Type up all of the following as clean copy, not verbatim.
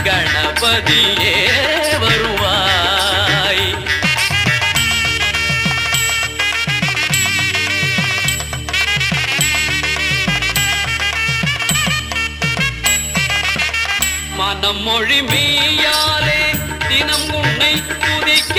கணபதியே வருவாய். மனம் மொழி மெய்யாலே தினம் உன்னை துதிக்க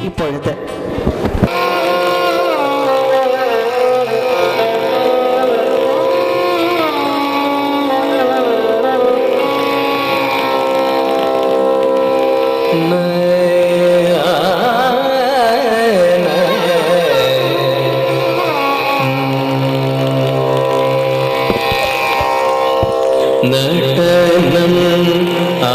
இப்பொழுது ஆ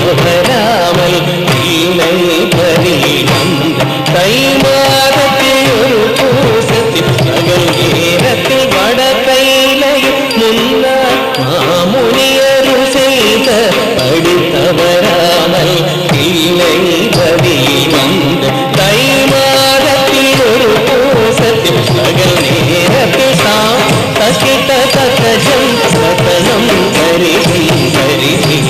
தவறாமல் இல்லை பறி வந்த தை மாதத்தில் ஒரு பூசத்தில் பகல் நேரத்தில் வட கையிலையும் முன்னாள் மாமுனியரும் செய்த படி தவறாமல் இல்லை பறி வந்த தை மாதத்தில் ஒரு பூசத்தில் பகல் நேரத்தில் சாம் தக்கிட்ட தக்கஜம் சகனம் கரிகும் கரிகி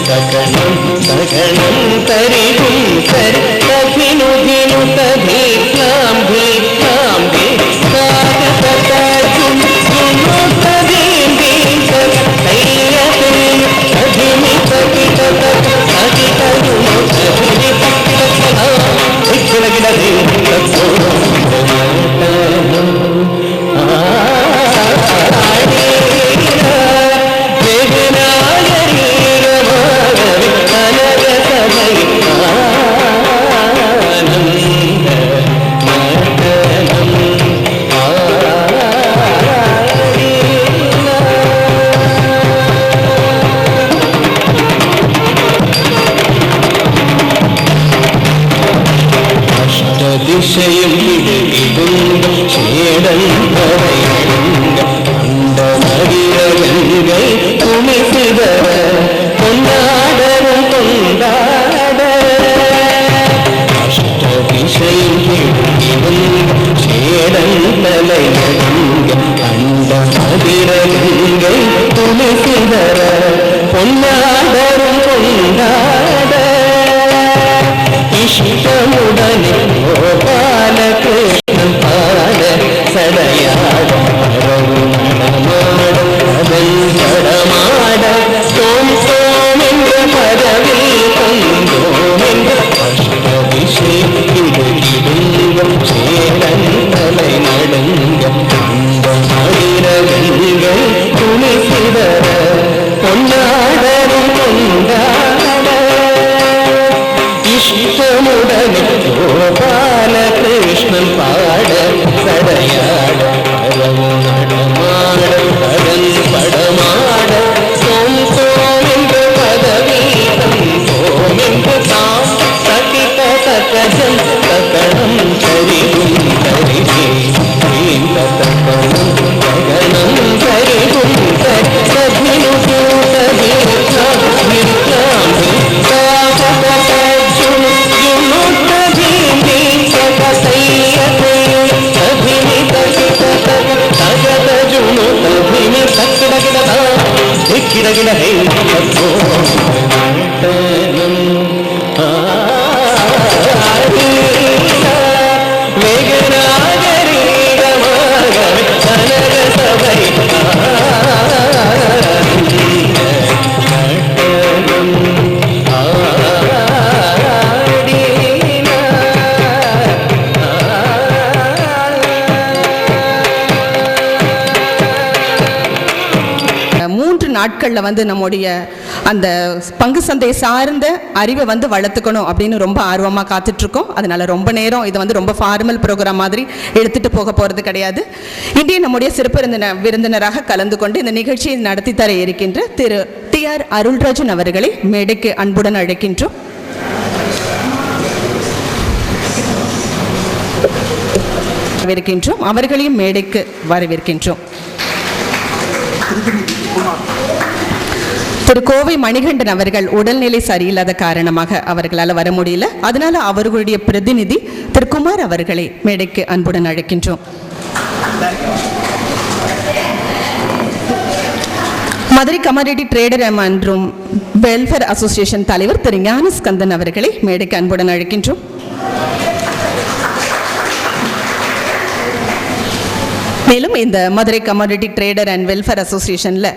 சகனம் சகனம் கரிகும் கரி தகினுகினு ததீக்லாம் தீக்லாம் தீ சாக தகஜும் சுனு ததீம் தீம் சக தையதே ததிமி தகிட்ட தக தகிட்டதுமோ ததிமி தகிட்ட சனா திக்கிலகிலதே தத்சோ திசையும் இடுகிடுங்க சேடன் பறையடுங்க அந்த மகிழங்கை துணி சிதற கொண்டாடரும் கொண்டாட அஷ்ட திசையும் இடுகிடுங்க சேடன் தலையடுங்க அந்த மகிழங்கை துணி சிதற கொண்டாடரும் கொண்டாட இஷ்டமுடனே கோபால கிருஷ்ணன் பாட சடையாட பரவு நடமாட அதன் படமாட சோம் சோம் என்ற பதவி தந்தோம் என்ற அஷ்டபிஷேகிடுகிடுங்கம் சேரன் தலை நடுங்க அந்த மகிழங்கள் துணி சிதற பொன்னாடரும் கொண்டாட இஷ்டமுடனே கோபால கிருஷ்ணன் பாட சடையாட பரவு நடமாட அதன் படமாட சோம் சோம் என்ற பதவி தந்தோம் என்று தாம் சகித தக்கஜம் தகனம் கரிகும் கரிகே தகனம் தகனம் கரிகும் கரிகினு தீர்க்கலாம் கிடகிட ஹே நாட்களில் வந்து நம்முடைய அந்த பங்கு சந்தை சார்ந்த அறிவை வந்து வளர்த்துக்கணும் அப்படின்னு ரொம்ப ஆர்வமாக காத்துட்ருக்கோம். அதனால் ரொம்ப நேரம் இதை வந்து ரொம்ப ஃபார்மல் ப்ரோக்ராம் மாதிரி எடுத்துகிட்டு போக போகிறது கிடையாது. இன்றைய நம்முடைய சிறப்பு விருந்தினராக கலந்து கொண்டு இந்த நிகழ்ச்சியை நடத்தி தர இருக்கின்ற திரு TR அருள்ராஜன் அவர்களை மேடைக்கு அன்புடன் அழைக்கின்றோம். அவர்களையும் மேடைக்கு வரவேற்கின்றோம். திரு கோவை மணிகண்டன் அவர்கள் உடல்நிலை சரியில்லாத காரணமாக அவர்களால் வர முடியல. அதனால அவர்களுடைய பிரதிநிதி திரு குமார் அவர்களை மேடைக்கு அன்புடன் அழைக்கின்றோம். மதுரை கமாடிட்டி ட்ரேடர் மற்றும் வெல்ஃபேர் அசோசியேஷன் தலைவர் திரு ஞானஸ்கந்தன் அவர்களை மேடைக்கு அன்புடன் அழைக்கின்றோம். மேலும் இந்த Madurai commodity trader and welfare அசோசியேஷனில்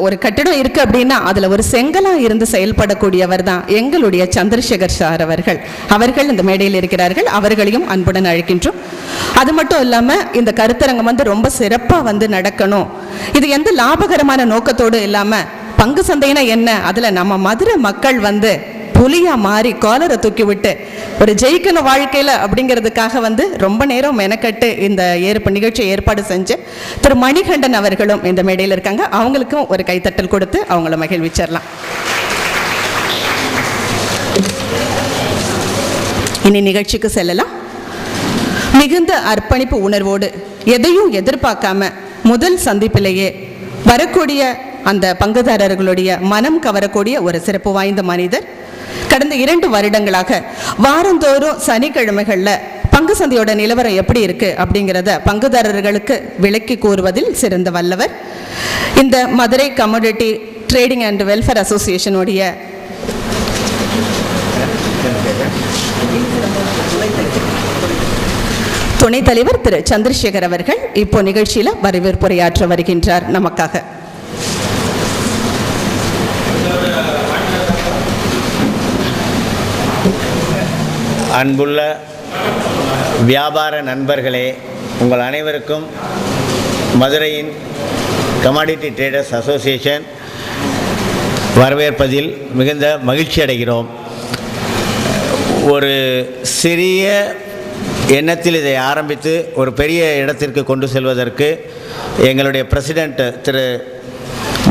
ஒரு கட்டிடம் இருக்குது அப்படின்னா அதில் ஒரு செங்கலாக இருந்து செயல்படக்கூடியவர் தான் எங்களுடைய சந்திரசேகர் சார் அவர்கள் இந்த மேடையில் இருக்கிறார்கள். அவர்களையும் அன்புடன் அழைக்கின்றோம். அது மட்டும் இல்லாமல் இந்த கருத்தரங்கம் வந்து ரொம்ப சிறப்பாக வந்து நடக்கணும். இது எந்த லாபகரமான நோக்கத்தோடு இல்லாமல் பங்கு சந்தைனா என்ன, அதில் நம்ம மதுரை மக்கள் வந்து புலியா மாறி காலரை தூக்கி விட்டு ஒரு ஜெயிக்கணும் வாழ்க்கையில் அப்படிங்கிறதுக்காக வந்து ரொம்ப நேரம் மெனக்கட்டு இந்த நிகழ்ச்சியை ஏற்பாடு செஞ்சு திரு மணிகண்டன் அவர்களும் இந்த மேடையில் இருக்காங்க. அவங்களுக்கும் ஒரு கைத்தட்டல் கொடுத்து அவங்கள மகிழ்விச்சிடலாம். இனி நிகழ்ச்சிக்கு செல்லலாம். மிகுந்த அர்ப்பணிப்பு உணர்வோடு எதையும் எதிர்பார்க்காம முதல் சந்திப்பிலேயே வரக்கூடிய அந்த பங்குதாரர்களுடைய மனம் கவரக்கூடிய ஒரு சிறப்பு வாய்ந்த மனிதர். கடந்த 2 வருடங்களாக வாரந்தோறும் சனிக்கிழமைகளில் பங்கு சந்தையோட நிலவரம் எப்படி இருக்கு அப்படிங்கிறத பங்குதாரர்களுக்கு விளக்கி கூறுவதில் சிறந்த வல்லவர். இந்த Madurai commodity trading and welfare அசோசியேஷனுடைய துணைத் தலைவர் திரு சந்திரசேகர் அவர்கள் இப்போ நிகழ்ச்சியில் வரவேற்புரையாற்ற வருகின்றார் நமக்காக. அன்புள்ள வியாபார நண்பர்களே, உங்கள் அனைவருக்கும் மதுரையின் கமாடிட்டி ட்ரேடர்ஸ் அசோசியேஷன் வரவேற்பதில் மிகுந்த மகிழ்ச்சி அடைகிறோம். ஒரு சிறிய எண்ணத்தில் இதை ஆரம்பித்து ஒரு பெரிய இடத்திற்கு கொண்டு செல்வதற்கு எங்களுடைய பிரசிடெண்ட் திரு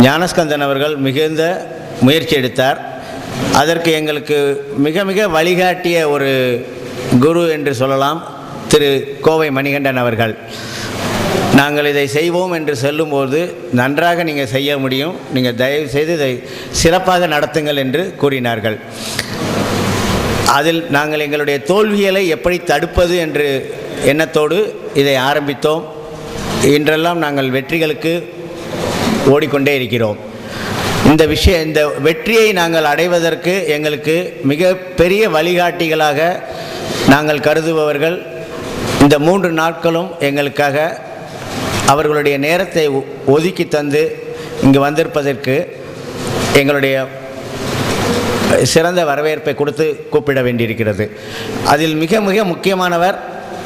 ஞானஸ்கந்தன் அவர்கள் மிகுந்த முயற்சி எடுத்தார். அதற்கு எங்களுக்கு மிக மிக வழிகாட்டிய ஒரு குரு என்று சொல்லலாம் திரு கோவை மணிகண்டன் அவர்கள். நாங்கள் இதை செய்வோம் என்று சொல்லும்போது, நன்றாக நீங்கள் செய்ய முடியும், நீங்கள் தயவு செய்து இதை சிறப்பாக நடத்துங்கள் என்று கூறினார்கள். அதில் நாங்கள் எங்களுடைய தோல்விகளை எப்படி தடுப்பது என்று எண்ணத்தோடு இதை ஆரம்பித்தோம். இன்றெல்லாம் நாங்கள் வெற்றிகளுக்கு ஓடிக்கொண்டே இருக்கிறோம். இந்த வெற்றியை நாங்கள் அடைவதற்கு எங்களுக்கு மிக பெரிய வழிகாட்டிகளாக நாங்கள் கருதுபவர்கள் இந்த 3 நாட்களும் எங்களுக்காக அவர்களுடைய நேரத்தை ஒதுக்கி தந்து இங்கு வந்திருப்பதற்கு எங்களுடைய சிறந்த வரவேற்பை கொடுத்து கூப்பிட வேண்டியிருக்கிறது. அதில் மிக மிக முக்கியமானவர்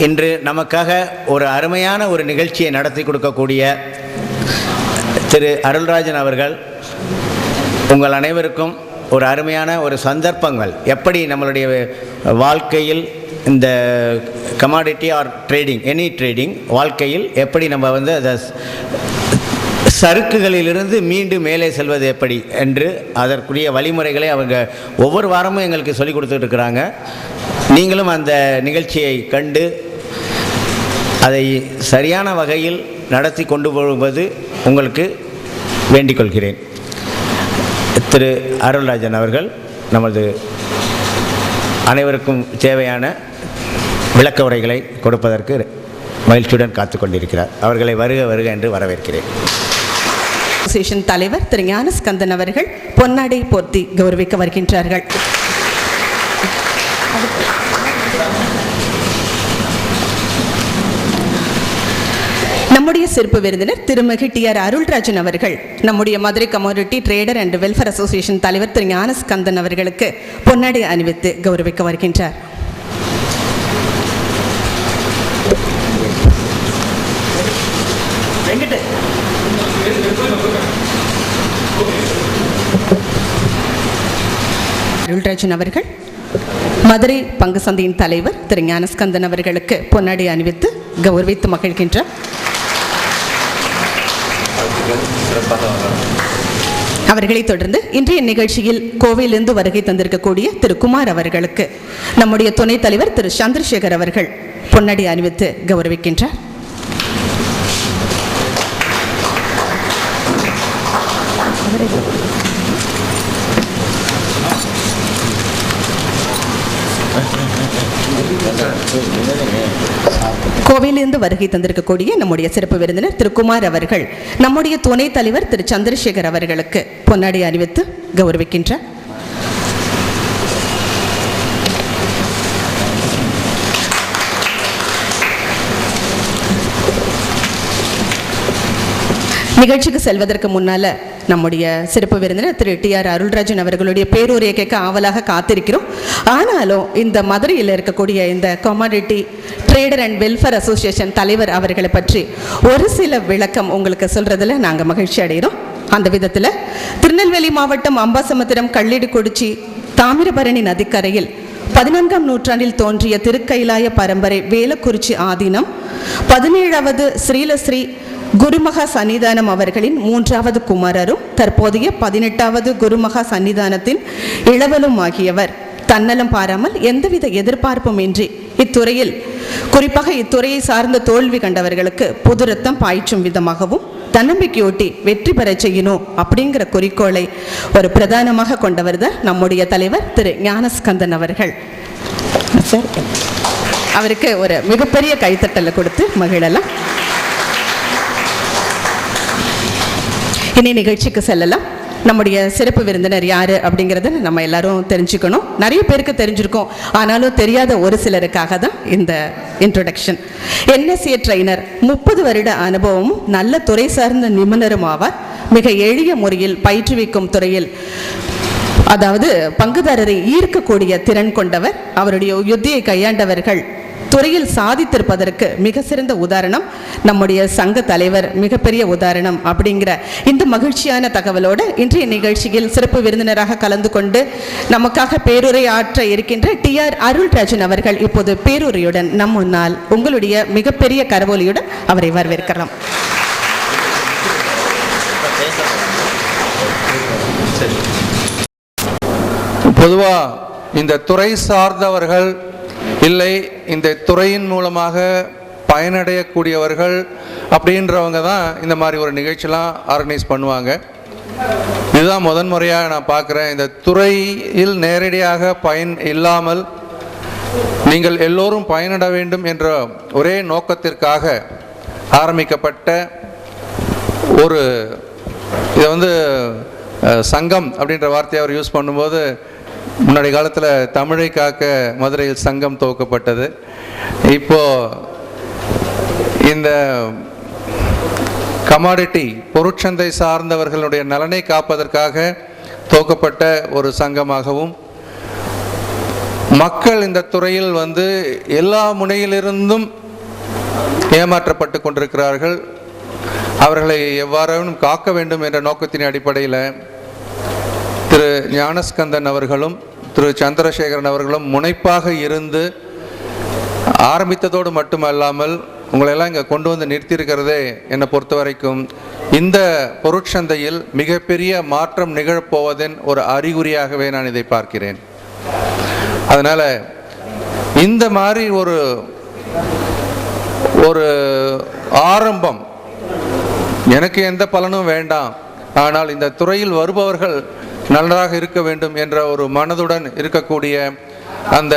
இன்று நமக்காக ஒரு அருமையான ஒரு நிகழ்ச்சியை நடத்தி கொடுக்கக்கூடிய திரு அருள்ராஜன் அவர்கள். உங்கள் அனைவருக்கும் ஒரு அருமையான ஒரு சந்தர்ப்பங்கள், எப்படி நம்மளுடைய வாழ்க்கையில் இந்த commodity or trading, any trading வாழ்க்கையில் எப்படி நம்ம அதை சறுக்குகளிலிருந்து மீண்டும் மேலே செல்வது எப்படி என்று அதற்குரிய வழிமுறைகளை அவங்க ஒவ்வொரு வாரமும் எங்களுக்கு சொல்லிக் கொடுத்துட்டு இருக்கிறாங்க. நீங்களும் அந்த நிகழ்ச்சியை கண்டு அதை சரியான வகையில் நடத்தி கொண்டு போவது உங்களுக்கு வேண்டிக் கொள்கிறேன். திரு அருள்ராஜன் அவர்கள் நமது அனைவருக்கும் தேவையான விளக்க உரைகளை கொடுப்பதற்கு மகிழ்ச்சியுடன் காத்து கொண்டிருக்கிறார். அவர்களை வருக வருக என்று வரவேற்கிறேன். அசோசியேஷன் தலைவர் திரு ஞானஸ்கந்தன் அவர்கள் பொன்னாடை போர்த்தி கௌரவிக்க வருகின்றார்கள். நம்முடைய சிறப்பு விருந்தினர் திருமிகு டி.ஆர். அருள்ராஜன் அவர்கள் நம்முடைய Madurai commodity trader and welfare association தலைவர் திரு ஞானஸ்கந்தன் அவர்களுக்கு பொன்னாடை அணிவித்து கௌரவிக்க வருகின்றார். அருள்ராஜன் அவர்கள் மதுரை பங்கு சந்தையின் தலைவர் திரு ஞானஸ்கந்தன் அவர்களுக்கு பொன்னாடை அணிவித்து கௌரவித்து மகிழ்கின்றார். அவர்களை தொடர்ந்து இன்றைய நிகழ்ச்சியில் கோவையிலிருந்து வருகை தந்திருக்கக்கூடிய திரு குமார் அவர்களுக்கு நம்முடைய துணைத் தலைவர் திரு சந்திரசேகர் அவர்கள் பொன்னாடை அணிவித்து கௌரவிக்கின்றார். கோவையிலிருந்து வருகை தந்திருக்கக்கூடிய நம்முடைய சிறப்பு விருந்தினர் திரு குமார் அவர்கள் நம்முடைய துணைத் தலைவர் திரு சந்திரசேகர் அவர்களுக்கு பொன்னாடை அணிவித்து கௌரவிக்கின்றார். நிகழ்ச்சிக்கு செல்வதற்கு முன்னால நம்முடைய சிறப்பு விருந்தினர் திரு டி.ஆர். அருள்ராஜன் அவர்களுடைய பேருரையை கேட்க ஆவலாக காத்திருக்கிறோம். ஆனாலும் இந்த மதுரையில் இருக்கக்கூடிய இந்த commodity trader and welfare association தலைவர் அவர்களை பற்றி ஒரு சில விளக்கம் உங்களுக்கு சொல்றதுல நாங்கள் மகிழ்ச்சி அடைகிறோம். அந்த விதத்தில் திருநெல்வேலி மாவட்டம் அம்பாசமுத்திரம் கள்ளிடுகுறிச்சி தாமிரபரணி நதிக்கரையில் 14ஆம் நூற்றாண்டில் தோன்றிய திருக்கைலாய பரம்பரை வேலக்குறிச்சி ஆதீனம் 17வது ஸ்ரீலஸ்ரீ குருமகா சன்னிதானம் அவர்களின் 3வது குமாரரும் தற்போதைய 18வது குருமகா சன்னிதானத்தின் இளவலும் ஆகியவர் தன்னலம் பாராமல் எந்தவித எதிர்பார்ப்பும் இன்றி இத்துறையில், குறிப்பாக இத்துறையை சார்ந்த தோல்வி கண்டவர்களுக்கு புது ரத்தம் பாய்ச்சும் விதமாகவும் தன்னம்பிக்கையூட்டி வெற்றி பெற செய்யணும் அப்படிங்கிற குறிக்கோளை ஒரு பிரதானமாக கொண்டவர் தான் நம்முடைய தலைவர் திரு ஞானஸ்கந்தன் அவர்கள். சார், அவருக்கு ஒரு மிகப்பெரிய கைத்தட்டலை கொடுத்து மகிழலாம். இனி நிகழ்ச்சிக்கு செல்லலாம். நம்முடைய சிறப்பு விருந்தினர் யாரு அப்படிங்கிறத நம்ம எல்லாரும் தெரிஞ்சுக்கணும். நிறைய பேருக்கு தெரிஞ்சிருக்கோம், ஆனாலும் தெரியாத ஒரு சிலருக்காக தான் இந்த இன்ட்ரோடக்ஷன். NSA ட்ரெய்னர், 30 வருட அனுபவமும் நல்ல துறை சார்ந்த நிபுணரும் ஆவார். மிக எளிய முறையில் பயிற்றுவிக்கும் துறையில், அதாவது பங்குதாரரை ஈர்க்கக்கூடிய திறன் கொண்டவர். அவருடைய யுத்தியை கையாண்டவர்கள் துறையில் சாதித்திருப்பதற்கு மிக சிறந்த உதாரணம் நம்முடைய சங்க தலைவர், மிகப்பெரிய உதாரணம் அப்படிங்கிற இந்த மகிழ்ச்சியான தகவலோடு இன்றைய நிகழ்ச்சியில் சிறப்பு விருந்தினராக கலந்து கொண்டு நமக்காக பேருரை ஆற்ற இருக்கின்ற TR அருள்ராஜன் அவர்கள் இப்போது பேருரையுடன் நம் முன்னால் உங்களுடைய மிகப்பெரிய கரவொலியுடன் அவரை வரவேற்கலாம். பொதுவாக இந்த துறை சார்ந்தவர்கள் இல்லை, இந்த துறையின் மூலமாக பயனடையக்கூடியவர்கள் அப்படின்றவங்க தான் இந்த மாதிரி ஒரு நிகழ்ச்சிலாம் ஆர்கனைஸ் பண்ணுவாங்க. இதுதான் முதன்முறையாக நான் பார்க்குறேன். இந்த துறையில் நேரடியாக பயன் இல்லாமல் நீங்கள் எல்லோரும் பயனட வேண்டும் என்ற ஒரே நோக்கத்திற்காக ஆரம்பிக்கப்பட்ட ஒரு, இதை சங்கம் அப்படின்ற வார்த்தையை அவர் யூஸ் பண்ணும்போது, முன்னாடி காலத்தில் தமிழை காக்க மதுரையில் சங்கம் துவக்கப்பட்டது. இப்போது இந்த கமாடிட்டி பொருட்சந்தை சார்ந்தவர்களுடைய நலனை காப்பதற்காக துவக்கப்பட்ட ஒரு சங்கமாகவும், மக்கள் இந்த துறையில் எல்லா முனையிலிருந்தும் ஏமாற்றப்பட்டு கொண்டிருக்கிறார்கள். அவர்களை எவ்வாறு காக்க வேண்டும் என்ற நோக்கத்தின் அடிப்படையில் திரு ஞானஸ்கந்தன் அவர்களும் திரு சந்திரசேகரன் அவர்களும் முனைப்பாக இருந்து ஆரம்பித்ததோடு மட்டுமல்லாமல் உங்களெல்லாம் இங்கே கொண்டு வந்து நிறுத்தியிருக்கிறதே என்னை பொறுத்த வரைக்கும் இந்த பொருட்சந்தையில் மிகப்பெரிய மாற்றம் நிகழப்போவதன் ஒரு அறிகுறியாகவே நான் இதை பார்க்கிறேன். அதனால் இந்த மாதிரி ஒரு ஆரம்பம், எனக்கு எந்த பலனும் வேண்டாம், ஆனால் இந்த துறையில் வருபவர்கள் நல்லதாக இருக்க வேண்டும் என்ற ஒரு மனதுடன் இருக்கக்கூடிய அந்த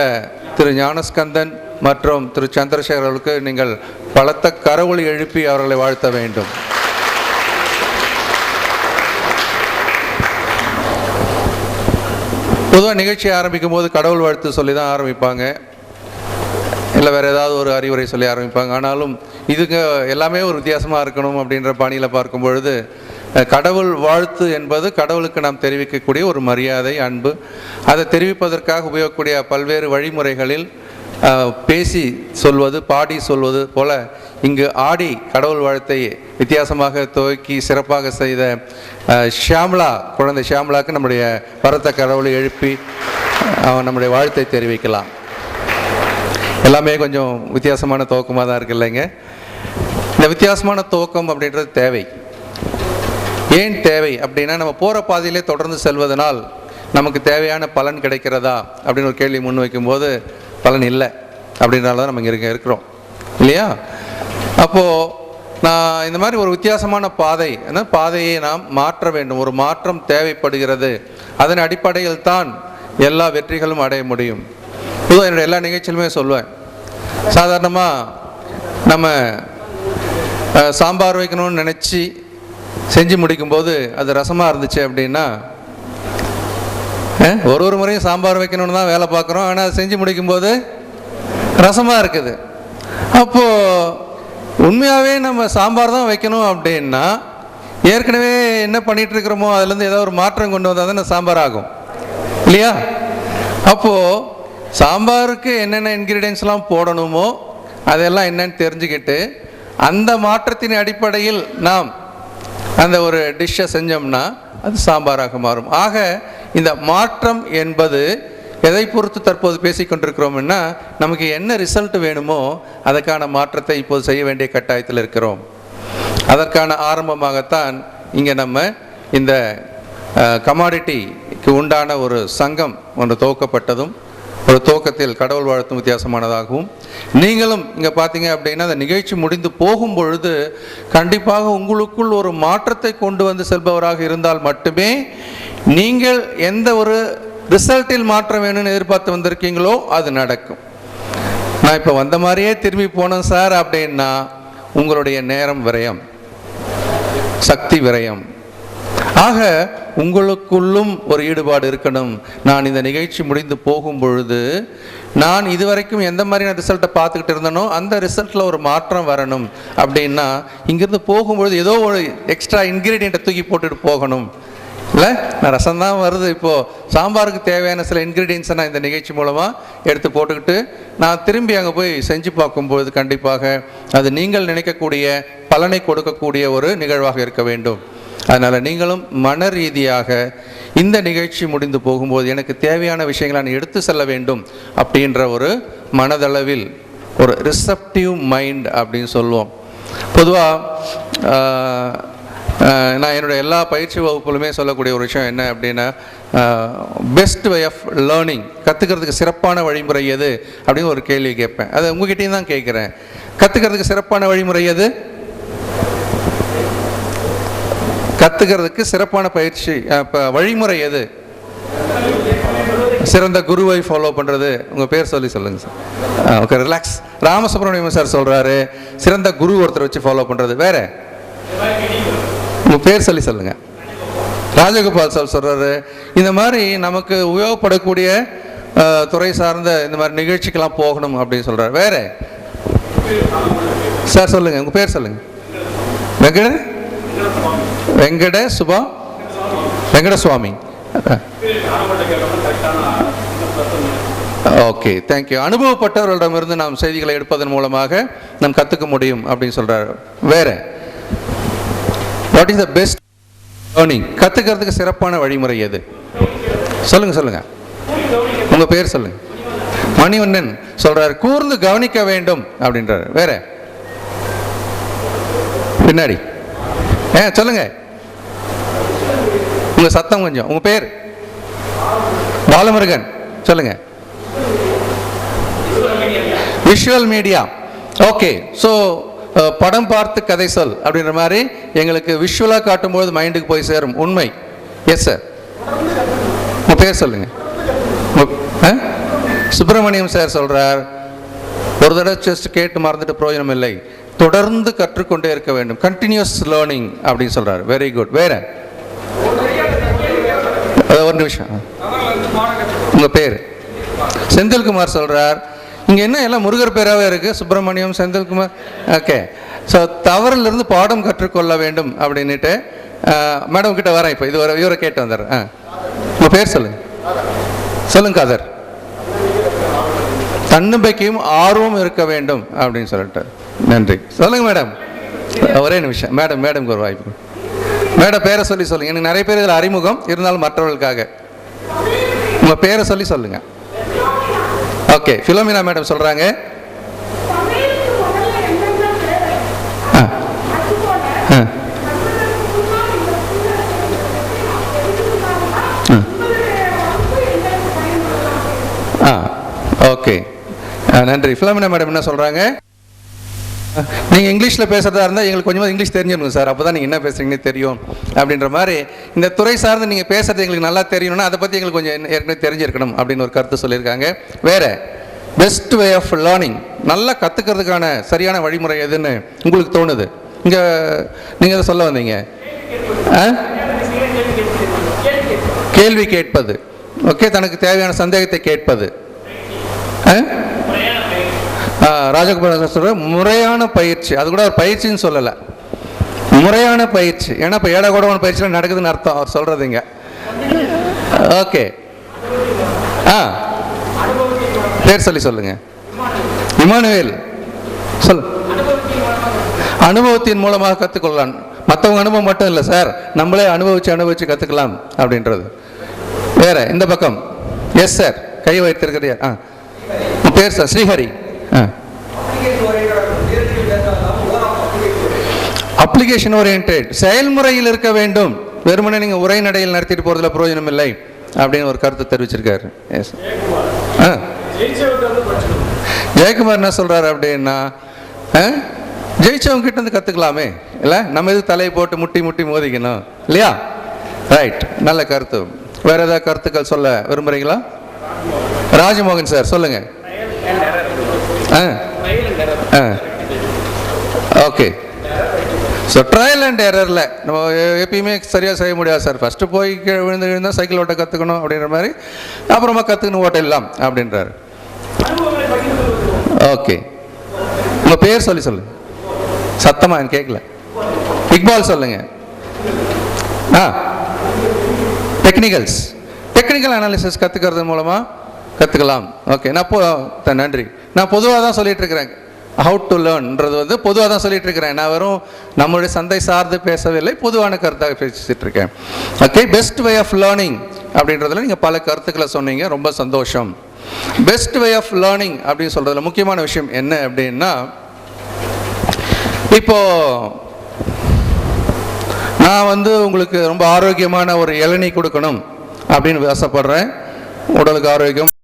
திரு ஞானஸ்கந்தன் மற்றும் திரு சந்திரசேகரர்களுக்கு நீங்கள் பலத்த கரவொலி எழுப்பி அவர்களை வாழ்த்த வேண்டும். பொதுவாக நிகழ்ச்சி ஆரம்பிக்கும் போது கடவுள் வாழ்த்து சொல்லி தான் ஆரம்பிப்பாங்க, இல்லை வேறு ஏதாவது ஒரு அறிவுரை சொல்லி ஆரம்பிப்பாங்க. ஆனாலும் இதுக்கு எல்லாமே ஒரு வித்தியாசமாக இருக்கணும் அப்படின்ற பாணியில் பார்க்கும் பொழுது, கடவுள் வாழ்த்து என்பது கடவுளுக்கு நாம் தெரிவிக்கக்கூடிய ஒரு மரியாதை, அன்பு. அதை தெரிவிப்பதற்காக உபயோகக்கூடிய பல்வேறு வழிமுறைகளில் பேசி சொல்வது, பாடி சொல்வது போல இங்கு ஆடி கடவுள் வாழ்த்தை வித்தியாசமாக துவக்கி சிறப்பாக செய்த ஷியாம்லா, குழந்தை ஷியாம்லாவுக்கு நம்முடைய பரத்த கடவுளை எழுப்பி நம்முடைய வாழ்த்தை தெரிவிக்கலாம். எல்லாமே கொஞ்சம் வித்தியாசமான துவக்கமாக தான் இருக்கு இல்லைங்க. இந்த வித்தியாசமான துவக்கம் அப்படின்றது தேவை. ஏன் தேவை அப்படின்னா, நம்ம போகிற பாதையிலே தொடர்ந்து செல்வதனால் நமக்கு தேவையான பலன் கிடைக்கிறதா அப்படின்னு ஒரு கேள்வி முன்வைக்கும்போது பலன் இல்லை அப்படின்றனால தான் நம்ம இங்கே இருக்கிறோம் இல்லையா. அப்போது நான் இந்த மாதிரி ஒரு வித்தியாசமான பாதையை நாம் மாற்ற வேண்டும். ஒரு மாற்றம் தேவைப்படுகிறது. அதன் அடிப்படையில் தான் எல்லா வெற்றிகளும் அடைய முடியும். பொதுவாக என்னுடைய எல்லா நிகழ்ச்சியிலுமே சொல்லுவேன், சாதாரணமாக நம்ம சாம்பார் வைக்கணும்னு நினச்சி செஞ்சு முடிக்கும்போது அது ரசமாக இருந்துச்சு அப்படின்னா, ஒரு முறையும் சாம்பார் வைக்கணும்னு தான் வேலை பார்க்குறோம், ஆனால் அது செஞ்சு முடிக்கும்போது ரசமாக இருக்குது. அப்போது உண்மையாகவே நம்ம சாம்பார் தான் வைக்கணும் அப்படின்னா, ஏற்கனவே என்ன பண்ணிகிட்ருக்கிறோமோ அதுலேருந்து ஏதாவது ஒரு மாற்றம் கொண்டு வந்தால் தானே சாம்பார் ஆகும் இல்லையா. அப்போது சாம்பாருக்கு என்னென்ன இன்க்ரீடியன்ஸ்லாம் போடணுமோ அதெல்லாம் என்னன்னு தெரிஞ்சுக்கிட்டு அந்த மாற்றத்தின் அடிப்படையில் நாம் அந்த ஒரு டிஷ்ஷை செஞ்சோம்னா அது சாம்பாராக மாறும். ஆக இந்த மாற்றம் என்பது எதை பொறுத்து தற்போது பேசிக்கொண்டிருக்கிறோம்னா, நமக்கு என்ன ரிசல்ட் வேணுமோ அதற்கான மாற்றத்தை இப்போது செய்ய வேண்டிய கட்டாயத்தில் இருக்கிறோம். அதற்கான ஆரம்பமாகத்தான் இங்கே நம்ம இந்த கமாடிட்டி உண்டான ஒரு சங்கம் ஒன்று துவக்கப்பட்டதும், ஒரு துவக்கத்தில் கடவுள் வாழ்த்தும் வித்தியாசமானதாகவும், நீங்களும் இங்கே பார்த்தீங்க அப்படின்னா அந்த நிகழ்ச்சி முடிந்து போகும் பொழுது கண்டிப்பாக உங்களுக்குள் ஒரு மாற்றத்தை கொண்டு வந்து செல்பவராக இருந்தால் மட்டுமே நீங்கள் எந்த ஒரு ரிசல்ட்டில் மாற்றம் வேணும்னு எதிர்பார்த்து வந்திருக்கீங்களோ அது நடக்கும். நான் இப்போ வந்த மாதிரியே திரும்பி போனேன் சார் அப்படின்னா உங்களுடைய நேரம் விரயம், சக்தி விரயம். ஆக உங்களுக்குள்ளும் ஒரு ஈடுபாடு இருக்கணும். நான் இந்த நிகழ்ச்சி முடிந்து போகும் பொழுது நான் இதுவரைக்கும் எந்த மாதிரியான ரிசல்ட்டை பார்த்துக்கிட்டு இருந்தனோ அந்த ரிசல்ட்டில் ஒரு மாற்றம் வரணும் அப்படின்னா இங்கேருந்து போகும்பொழுது ஏதோ ஒரு எக்ஸ்ட்ரா இன்க்ரீடியண்ட்டை தூக்கி போட்டுட்டு போகணும். இல்லை, நான் ரசம் தான் வருது, இப்போது சாம்பாருக்கு தேவையான சில இன்க்ரீடியன்ஸை நான் இந்த நிகழ்ச்சி மூலமாக எடுத்து போட்டுக்கிட்டு நான் திரும்பி அங்கே போய் செஞ்சு பார்க்கும்போது கண்டிப்பாக அது நீங்கள் நினைக்கக்கூடிய பலனை கொடுக்கக்கூடிய ஒரு நிகழ்வாக இருக்க வேண்டும். அதனால் நீங்களும் மன ரீதியாக இந்த நிகழ்ச்சி முடிந்து போகும்போது எனக்கு தேவையான விஷயங்களை நான் எடுத்து செல்ல வேண்டும் அப்படின்ற ஒரு மனதளவில் ஒரு ரிசப்டிவ் மைண்ட் அப்படின்னு சொல்லுவோம். பொதுவாக நான் என்னுடைய எல்லா பயிற்சி வகுப்புலுமே சொல்லக்கூடிய ஒரு விஷயம் என்ன அப்படின்னா, பெஸ்ட் வே ஆஃப் லேர்னிங், கற்றுக்கிறதுக்கு சிறப்பான வழிமுறை எது அப்படின்னு ஒரு கேள்வி கேட்பேன். அதை உங்ககிட்டையும் தான் கேட்குறேன். கற்றுக்கிறதுக்கு சிறப்பான வழிமுறை எது? கற்றுக்கிறதுக்கு சிறப்பான பயிற்சி வழிமுறை எது? சிறந்த குருவை ஃபாலோ பண்ணுறது. உங்கள் பேர் சொல்லி சொல்லுங்கள் sir. Okay, relax. Ramasubramaniam sir சொல்கிறாரு சிறந்த குரு ஒருத்தர் வச்சு ஃபாலோ பண்ணுறது. வேறு உங்கள் பேர் சொல்லி சொல்லுங்கள். ராஜகோபால் சார் சொல்கிறாரு இந்த மாதிரி நமக்கு உபயோகப்படக்கூடிய துறை சார்ந்த இந்த மாதிரி நிகழ்ச்சிக்கெல்லாம் போகணும் அப்படின்னு சொல்கிறார். வேறு சார் சொல்லுங்கள், உங்கள் பேர் சொல்லுங்கள். வெங்கட சுபா வெங்கடசுவாமி. Okay, thank you. அனுபவப்பட்டவர்களிடமிருந்து நாம் செய்திகளை எடுப்பதன் மூலமாக நாம் கற்றுக்க முடியும் அப்படின்னு சொல்கிறார். வேறு what is the best learning? கற்றுக்கிறதுக்கு சிறப்பான வழிமுறை எது? சொல்லுங்கள். உங்கள் பேர் சொல்லுங்கள். மணிவண்ணன் சொல்கிறார் கூர்ந்து கவனிக்க வேண்டும் அப்படின்றார். வேறு பின்னாடி சொல்லுங்க, உங்க சத்தம் கொஞ்சம். உங்க பேர்? பாலமுருகன். சொல்லுங்க. Visual media. ஓகே, ஸோ படம் பார்த்து கதை சொல் அப்படின்ற மாதிரி எங்களுக்கு விஷுவலாக காட்டும்போது மைண்டுக்கு போய் சேரும். உண்மை. Yes sir. உங்க பேர் சொல்லுங்க. சுப்பிரமணியம் சார் சொல்றார் ஒரு தடவை ஜஸ்ட் கேட்டு மறந்துட்டு பிரயோஜனம் இல்லை, தொடர்ந்து கற்றுக்கொண்டே இருக்க வேண்டும், கண்டினியூஸ் லேர்னிங் அப்படின்னு சொல்றாரு. Very good. வேற ஒரு நிமிஷம். உங்க பேர்? செந்தில்குமார் சொல்றார் இங்க என்ன எல்லாம் முருகர் பேராகவே இருக்கு, சுப்பிரமணியம், செந்தில்குமார். ஓகே, ஸோ தவறிலிருந்து பாடம் கற்றுக்கொள்ள வேண்டும் அப்படின்னுட்டு மேடம் கிட்ட வரேன். இப்போ இவரை கேட்டு வந்துடுறேன். உங்க பேர் சொல்லுங்க. காதர். தன்னம்பிக்கையும் ஆர்வம் இருக்க வேண்டும் அப்படின்னு சொல்லிட்டு. நன்றி. சொல்லுங்க மேடம். ஒரே நிமிஷம். மேடம்க்கு ஒரு வாய்ப்பு. மேடம் பேரை சொல்லுங்க. எனக்கு நிறைய பேர் இதில் அறிமுகம் இருந்தாலும் மற்றவர்களுக்காக உங்க பேரை சொல்லுங்க. ஓகே, பிலோமினா மேடம் சொல்றாங்க. ஓகே, நன்றி. பிலோமினா மேடம் என்ன சொல்றாங்க? நீங்கள் இங்கிலீஷில் பேசுகிறதா இருந்தால் எங்களுக்கு கொஞ்சமாக இங்கிலீஷ் தெரிஞ்சிருங்க சார், அப்போ தான் நீங்கள் என்ன பேசுகிறீங்கன்னு தெரியும் அப்படின்ற மாதிரி. இந்த துறை சார்ந்து நீங்கள் பேசுகிறது எங்களுக்கு நல்லா தெரியணும்னா அதை பற்றி எங்களுக்கு கொஞ்சம் ஏற்கனவே தெரிஞ்சிருக்கணும் அப்படின்னு ஒரு கருத்து சொல்லியிருக்காங்க. வேறு பெஸ்ட் வே ஆஃப் லேர்னிங், நல்லா கற்றுக்கிறதுக்கான சரியான வழிமுறை எதுன்னு உங்களுக்கு தோணுது? இங்கே நீங்கள் அதை சொல்ல வந்தீங்க. கேள்வி கேட்பது. ஓகே, தனக்கு தேவையான சந்தேகத்தை கேட்பது. ராஜகோபால் சொல்ற முறையான பயிற்சி. அது கூட ஒரு பயிற்சின்னு சொல்லலை, முறையான பயிற்சி. ஏன்னா இப்போ ஏடாகூடமான பயிற்சியில் நடக்குதுன்னு அர்த்தம் அவர் சொல்றதுங்க. ஓகே, பேர் சொல்லுங்க. இமானுவேல். அனுபவத்தின் மூலமாக கற்றுக்கொள்ளலாம். மற்றவங்க அனுபவம் மட்டும் இல்லை சார், நம்மளே அனுபவிச்சு கற்றுக்கலாம் அப்படின்றது. வேற இந்த பக்கம். எஸ் சார், கை வைத்திருக்கிறது. பேர் சார்? ஸ்ரீஹரி. அப்ளிகேஷன் ஓரியன்டட், செயல்முறையில் இருக்க வேண்டும். வெறுமனே நீங்கள் உரைநடையில் நடத்திட்டு போகிறதுல பிரயோஜனம் இல்லை. அப்படின்னு ஒரு கருத்தை தெரிவிச்சிருக்காரு. எஸ். ஜெயக்குமார் என்ன சொல்றாரு அப்படின்னா, ஜெயிச்சவங்க கிட்ட இருந்து கத்துக்கலாமே இல்லை, நம்ம எது தலையை போட்டு முட்டி முட்டி மோதிக்கணும் இல்லையா? ரைட், நல்ல கருத்து. வேற ஏதாவது கருத்துக்கள் சொல்ல விரும்புறீங்களா? ராஜமோகன் சார் சொல்லுங்க. ஓகே. ஸோ ட்ரையல் அண்ட் எரரில் நம்ம எப்பயுமே சரியாக செய்ய முடியாது சார். ஃபஸ்ட்டு போய் கீழே விழுந்து விழுந்தால் சைக்கிள் ஓட்ட கற்றுக்கணும் அப்படின்ற மாதிரி, அப்புறமா கற்றுக்கணும் ஓட்டிடலாம் அப்படின்றாரு. ஓகே, உங்கள் பேர் சொல்லு சத்தமாக எனக்கு கேட்கல. இக்பால் சொல்லுங்க. டெக்னிக்கல் அனாலிசிஸ் கற்றுக்கிறது மூலமாக கற்றுக்கலாம். ஓகே, நன்றி. நான் பொதுவாக தான் சொல்லிட்டு இருக்கிறேன், ஹவு டு லேர்ன்றது வந்து பொதுவாக தான் சொல்லிட்டு இருக்கிறேன். நான் வெறும் நம்மளுடைய சந்தை சார்ந்து பேசவில்லை, பொதுவான கருத்தாக பேசிட்டு இருக்கேன். Okay, best way of learning அப்படின்றதுல நீங்கள் பல கருத்துக்களை சொன்னீங்க, ரொம்ப சந்தோஷம். பெஸ்ட் வே ஆஃப் லேர்னிங் அப்படின்னு சொல்றதுல முக்கியமான விஷயம் என்ன அப்படின்னா, இப்போ நான் வந்து உங்களுக்கு ரொம்ப ஆரோக்கியமான ஒரு இளநீ கொடுக்கணும் அப்படின்னு ஆசைப்படுறேன். உடலுக்கு ஆரோக்கியம்